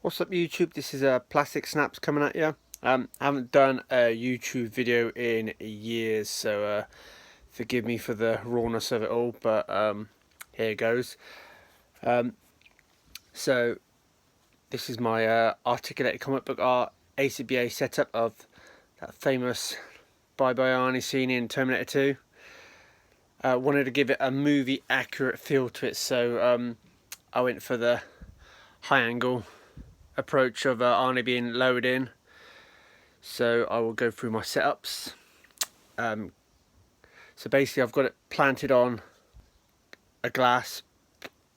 What's up YouTube? This is Plastic Snaps coming at you. I haven't done a YouTube video in years, so forgive me for the rawness of it all, but here it goes. So this is my articulated comic book art Acba setup of that famous Bye Bye Arnie scene in Terminator 2. Wanted to give it a movie accurate feel to it, so I went for the high angle approach of Arnie being lowered in. So I will go through my setups. So basically I've got it planted on a glass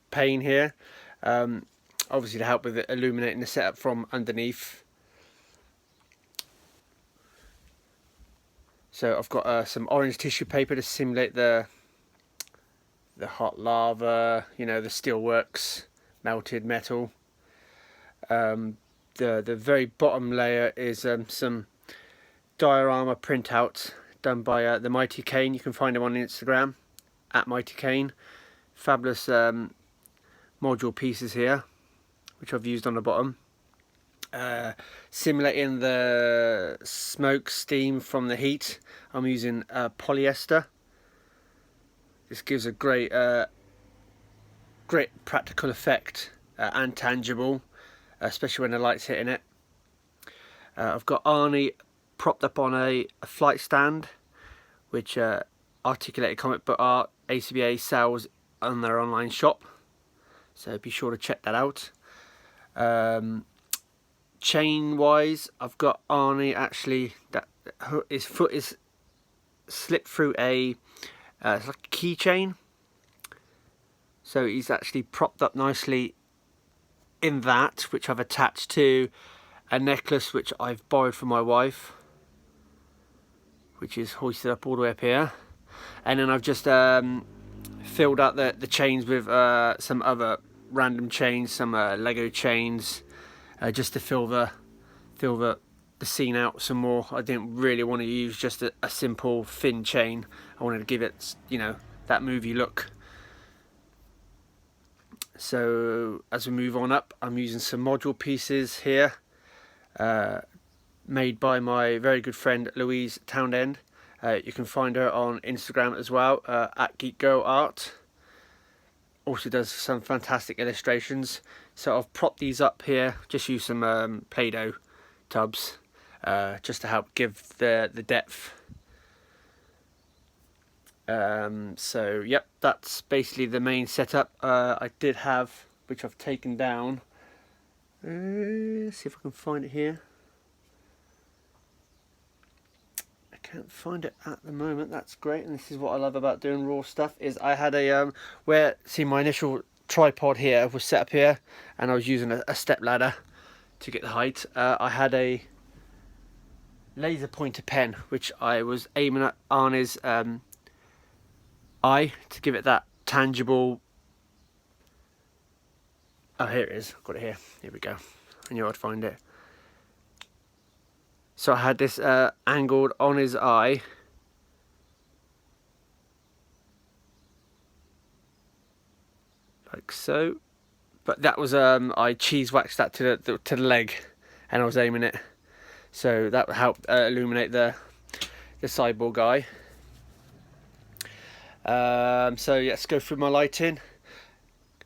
pane here, obviously to help with it illuminating the setup from underneath. So I've got some orange tissue paper to simulate the hot lava, you know, the steelworks, melted metal. The very bottom layer is some diorama printouts done by the Mighty Kane. You can find him on Instagram at Mighty Kane. Fabulous module pieces here, which I've used on the bottom. Simulating the smoke steam from the heat, I'm using polyester. This gives a great practical effect and tangible, especially when the light's hitting it. I've got Arnie propped up on a flight stand, which Articulated Comic Book Art Acba sells on their online shop, so be sure to check that out. Chain wise, I've got Arnie actually, that his foot is slipped through it's like a keychain, so he's actually propped up nicely in that, which I've attached to a necklace which I've borrowed from my wife, which is hoisted up all the way up here. And then I've just filled out the chains with some other random chains, some Lego chains, just to fill the scene out some more. I didn't really want to use just a simple thin chain. I wanted to give it, you know, that movie look. So as we move on up, I'm using some module pieces here, made by my very good friend Louise Townend. You can find her on Instagram as well, at GeekGirlArt. Also does some fantastic illustrations. So I've propped these up here, just use some Play-Doh tubs, just to help give the depth. So yep, that's basically the main setup. I did have, which I've taken down, let's see if I can find it here. I can't find it at the moment. That's great, and this is what I love about doing raw stuff, is I had a see, my initial tripod here was set up here, and I was using a step ladder to get the height. I had a laser pointer pen which I was aiming at Arnie's eye to give it that tangible. Oh, here it is. I've got it here. Here we go. I knew I'd find it. So I had this angled on his eye, like so. But that was I cheese waxed that to the leg, and I was aiming it. So that helped illuminate the cyborg guy. So yeah, let's go through my lighting.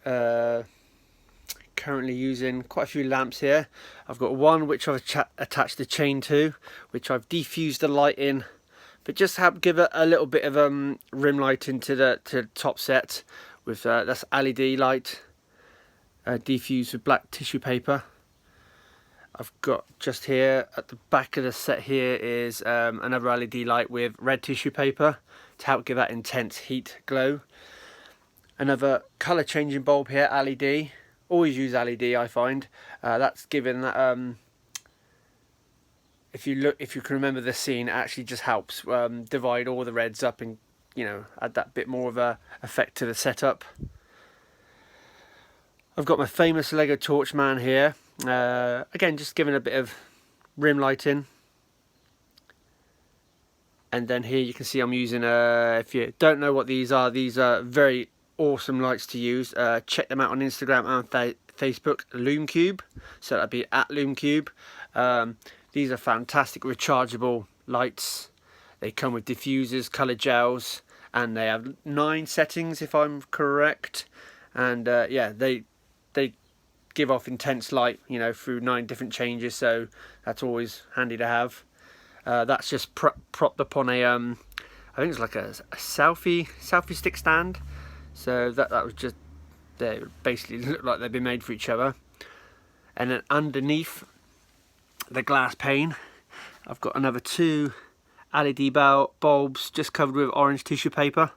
Currently using quite a few lamps here. I've got one which I've attached the chain to, which I've defused the light in, but just help give it a little bit of rim lighting to the top set with that's LED light, defused with black tissue paper. I've got just here at the back of the set here is another LED light with red tissue paper to help give that intense heat glow. Another colour changing bulb here, LED. Always use LED, I find. That's given that if you can remember the scene, it actually just helps divide all the reds up and, you know, add that bit more of a effect to the setup. I've got my famous Lego torch man here. Again, just giving a bit of rim lighting. And then here you can see I'm using, if you don't know what these are very awesome lights to use. Check them out on Instagram and Facebook, LumeCube, so that'd be at LumeCube. These are fantastic rechargeable lights. They come with diffusers, colour gels, and they have 9 settings if I'm correct. And yeah, they give off intense light, you know, through 9 different changes, so that's always handy to have. That's just propped up on a I think it's like a selfie stick stand. So that was just, they basically look like they've been made for each other. And then underneath the glass pane, I've got another 2 LED bulbs just covered with orange tissue paper.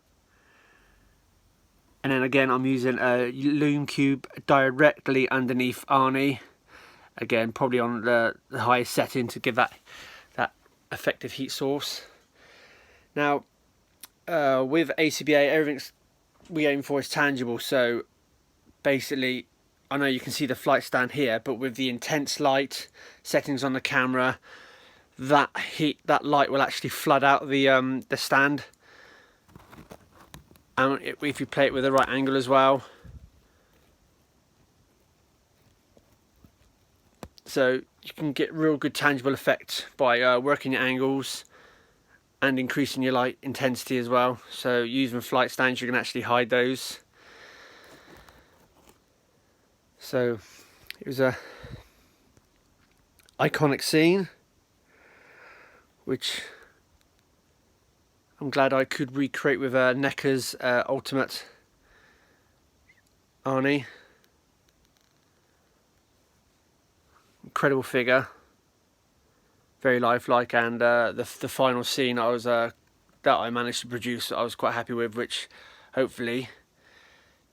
And then again, I'm using a LumeCube directly underneath Arnie. Again, probably on the highest setting to give that effective heat source. Now, with ACBA, everything we aim for is tangible. So basically, I know you can see the flight stand here, but with the intense light settings on the camera, that light will actually flood out the stand. And if you play it with the right angle as well. So you can get real good tangible effect by working your angles and increasing your light intensity as well. So using flight stands, you can actually hide those. So it was a iconic scene, which I'm glad I could recreate with NECA's Ultimate Arnie. Incredible figure, very lifelike, and the final scene that I managed to produce, I was quite happy with, which hopefully,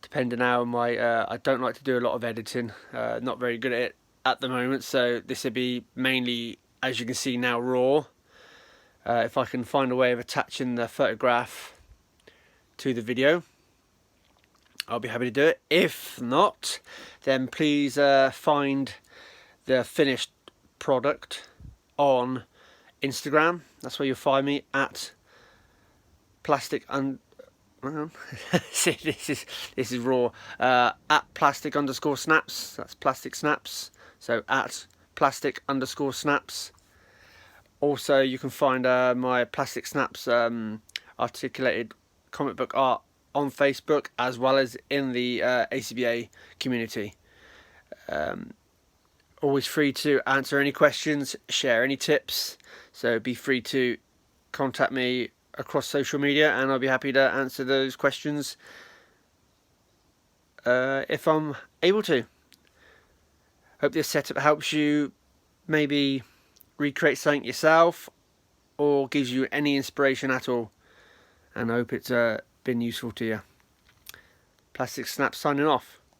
depending how I don't like to do a lot of editing, not very good at it at the moment, so this would be mainly, as you can see now, raw. If I can find a way of attaching the photograph to the video, I'll be happy to do it. If not, then please find the finished product on Instagram. That's where you'll find me, at plastic see, this is raw. At plastic_snaps. That's plastic snaps. So at plastic_snaps. Also, you can find my Plastic Snaps articulated comic book art on Facebook, as well as in the ACBA community. Always free to answer any questions, share any tips, so be free to contact me across social media and I'll be happy to answer those questions if I'm able to. Hope this setup helps you maybe recreate something yourself or gives you any inspiration at all, and I hope it's been useful to you. Plastic Snaps signing off.